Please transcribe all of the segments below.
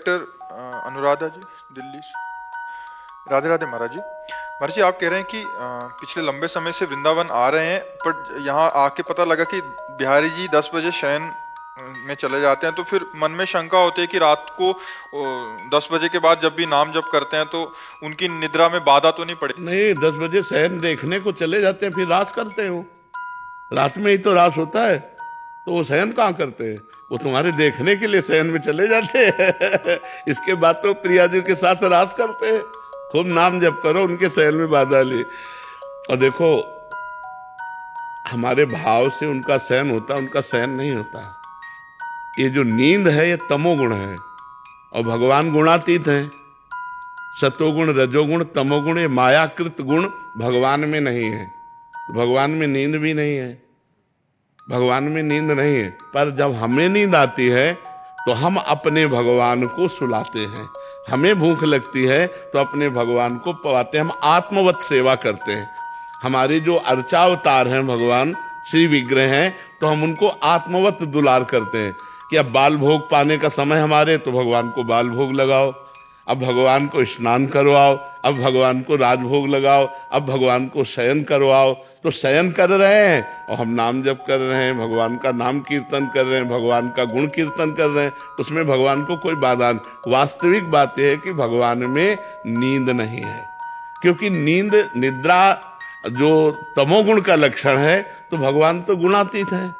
Doctor Anuradha जी, दिल्ली से। राधे राधे महाराज जी। महाराज जी, आप कह रहे हैं कि पिछले लंबे समय से वृंदावन आ रहे हैं, पर यहाँ आके पता लगा कि बिहारी जी 10 बजे शयन में चले जाते हैं, तो फिर मन में शंका होती है कि रात को 10 बजे के बाद जब भी नाम जप करते हैं तो उनकी निद्रा में बाधा तो नहीं पड़े? नहीं, 10 बजे शयन देखने को चले जाते हैं, फिर रास करते हो। रात में ही तो रास होता है, तो वो शयन कहाँ करते हैं? वो तुम्हारे देखने के लिए शयन में चले जाते हैं। इसके बाद तो प्रिया जी के साथ रास करते हैं। खूब नाम जप करो, उनके शयन में बाधा ली। और देखो, हमारे भाव से उनका शयन होता है, उनका शयन नहीं होता। ये जो नींद है, ये तमोगुण है, और भगवान गुणातीत हैं। सतोगुण, रजोगुण, तमोगुण, ये मायाकृत गुण भगवान में नहीं है। भगवान में नींद भी नहीं है, भगवान में नींद नहीं है। पर जब हमें नींद आती है तो हम अपने भगवान को सुलाते हैं। हमें भूख लगती है तो अपने भगवान को पवाते हैं। हम आत्मवत सेवा करते हैं। हमारे जो अर्चावतार हैं भगवान श्री विग्रह हैं, तो हम उनको आत्मवत दुलार करते हैं कि अब बाल भोग पाने का समय हमारे, तो भगवान को बाल भोग लगाओ। अब भगवान को स्नान करवाओ, अब भगवान को राजभोग लगाओ, अब भगवान को शयन करवाओ। तो शयन कर रहे हैं और हम नाम जप कर रहे हैं, भगवान का नाम कीर्तन कर रहे हैं, भगवान का गुण कीर्तन कर रहे हैं। उसमें भगवान को कोई बाधा नहीं। वास्तविक बात यह है कि भगवान में नींद नहीं है, क्योंकि नींद, निद्रा जो तमोगुण का लक्षण है, तो भगवान तो गुणातीत है।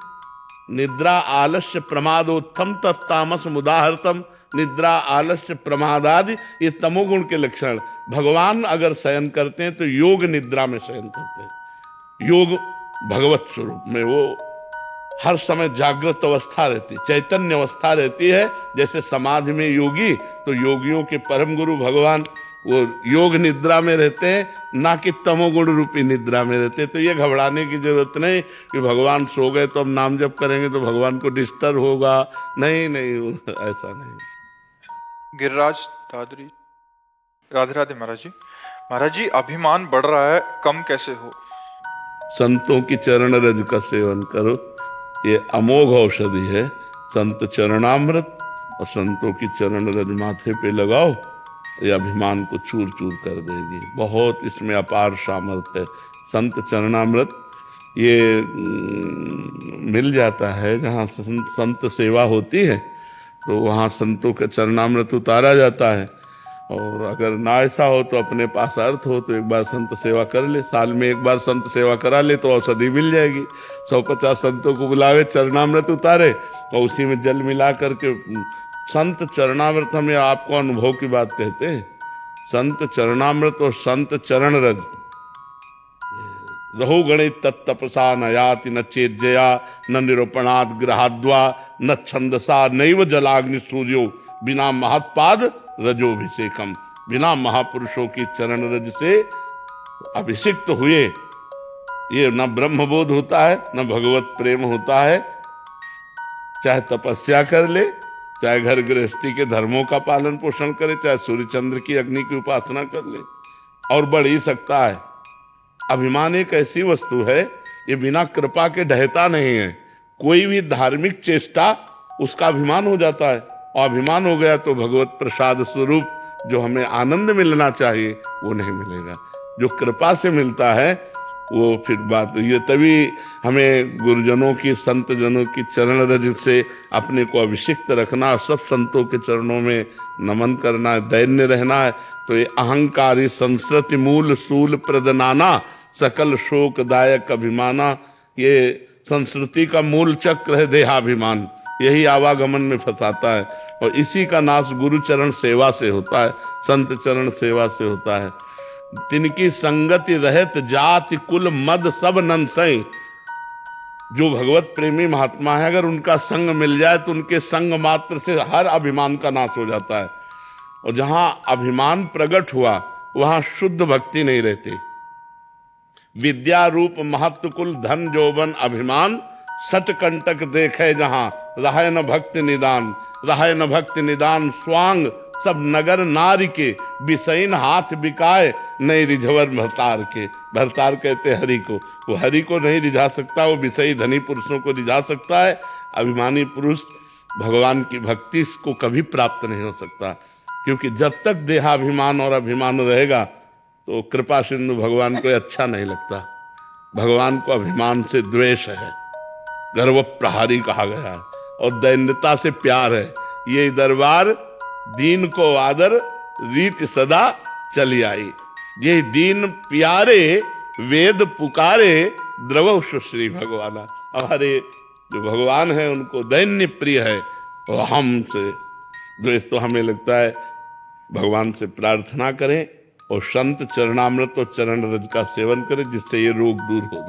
निद्रा आलस्य प्रमादोत्थम तत्तामस मुदाहरतम। निद्रा आलस्य प्रमादादि ये तमोगुण के लक्षण। भगवान अगर शयन करते हैं तो योग निद्रा में शयन करते हैं। योग भगवत स्वरूप में वो हर समय जागृत अवस्था रहती, चैतन्य अवस्था रहती है। जैसे समाधि में योगी, तो योगियों के परम गुरु भगवान वो योग निद्रा में रहते हैं, ना कि तमोगुण रूपी निद्रा में रहते हैं। तो ये घबराने की जरूरत नहीं कि भगवान सो गए तो हम नाम जप करेंगे तो भगवान को डिस्टर्ब होगा। नहीं नहीं, ऐसा नहीं। गिरिराज दादरी। राधे राधे महाराज जी। महाराज जी, अभिमान बढ़ रहा है, कम कैसे हो? संतों की चरण रज का सेवन करो, ये अमोघ औषधि है। संत चरणामृत और संतों की चरण रज माथे पे लगाओ, ये अभिमान को चूर चूर कर देगी। बहुत इसमें अपार सामर्थ्य है। संत चरणामृत ये मिल जाता है जहाँ संत सेवा होती है, तो वहाँ संतों का चरणामृत उतारा जाता है। और अगर ना ऐसा हो तो अपने पास अर्थ हो तो एक बार संत सेवा कर ले, साल में एक बार संत सेवा करा ले तो औषधि मिल जाएगी। 150 संतों को बुलावे, चरणामृत उतारे और उसी में जल मिला करके। संत चरणामृत, हमें आपको अनुभव की बात कहते हैं। संत चरणामृत और संत चरण रज, रहो गणित तत्तपसा न याति न चेज्जया न निरूपणाद ग्रहाद्वा न छंदसा नैव जलाग्नि सूर्यो बिना महत्पाद रजोभिषेकम। बिना महापुरुषों की चरण रज से अभिषिक्त हुए ये न ब्रह्मबोध होता है, न भगवत प्रेम होता है। चाहे तपस्या कर ले, चाहे घर गृहस्थी के धर्मों का पालन पोषण करे, चाहे सूर्य चंद्र की अग्नि की उपासना कर ले, और बढ़ ही सकता है। अभिमान एक ऐसी वस्तु है, ये बिना कृपा के ढहता नहीं है। कोई भी धार्मिक चेष्टा उसका अभिमान हो जाता है, और अभिमान हो गया तो भगवत प्रसाद स्वरूप जो हमें आनंद मिलना चाहिए वो नहीं मिलेगा। जो कृपा से मिलता है वो फिर बात ये, तभी हमें गुरुजनों की, संत जनों की चरण रज से अपने को अभिषिक्त रखना, सब संतों के चरणों में नमन करना है, दैन्य रहना है। तो ये अहंकारी संस्कृति मूल सूल प्रदनाना सकल शोकदायक अभिमाना, ये संस्कृति का मूल चक्र है देहाभिमान। यही आवागमन में फंसाता है, और इसी का नाश गुरु चरण सेवा से होता है, संत चरण सेवा से होता है। तिनकी संगति रहत जाति कुल मद सब नंसई। जो भगवत प्रेमी महात्मा है, अगर उनका संग मिल जाए तो उनके संग मात्र से हर अभिमान का नाश हो जाता है। और जहां अभिमान प्रकट हुआ वहां शुद्ध भक्ति नहीं रहती। विद्या रूप महत्व कुल धन जौवन अभिमान सट कंटक देखे जहां रहे न भक्ति निदान। रहे न भक्ति निदान स्वांग सब नगर नारी के बिसैन हाथ बिकाए नहीं रिझवर भरतार के। भरतार कहते हरि को, वो हरि को नहीं रिझा सकता, वो विषयी धनी पुरुषों को रिझा सकता है। अभिमानी पुरुष भगवान की भक्ति इसको कभी प्राप्त नहीं हो सकता, क्योंकि जब तक देहाभिमान और अभिमान रहेगा तो कृपा सिंधु भगवान को अच्छा नहीं लगता। भगवान को अभिमान से द्वेष है, गर्व प्रहारी कहा गया है, और दैन्यता से प्यार है। ये दरबार दीन को आदर रीत सदा चली आई। ये दीन प्यारे वेद पुकारे द्रवौ सुश्री भगवाना। हमारे जो भगवान है उनको दैन्य प्रिय है, और हमसे द्वेष। तो हमें लगता है भगवान से प्रार्थना करें और संत चरणामृत और चरण रज का सेवन करें, जिससे ये रोग दूर हो जाए।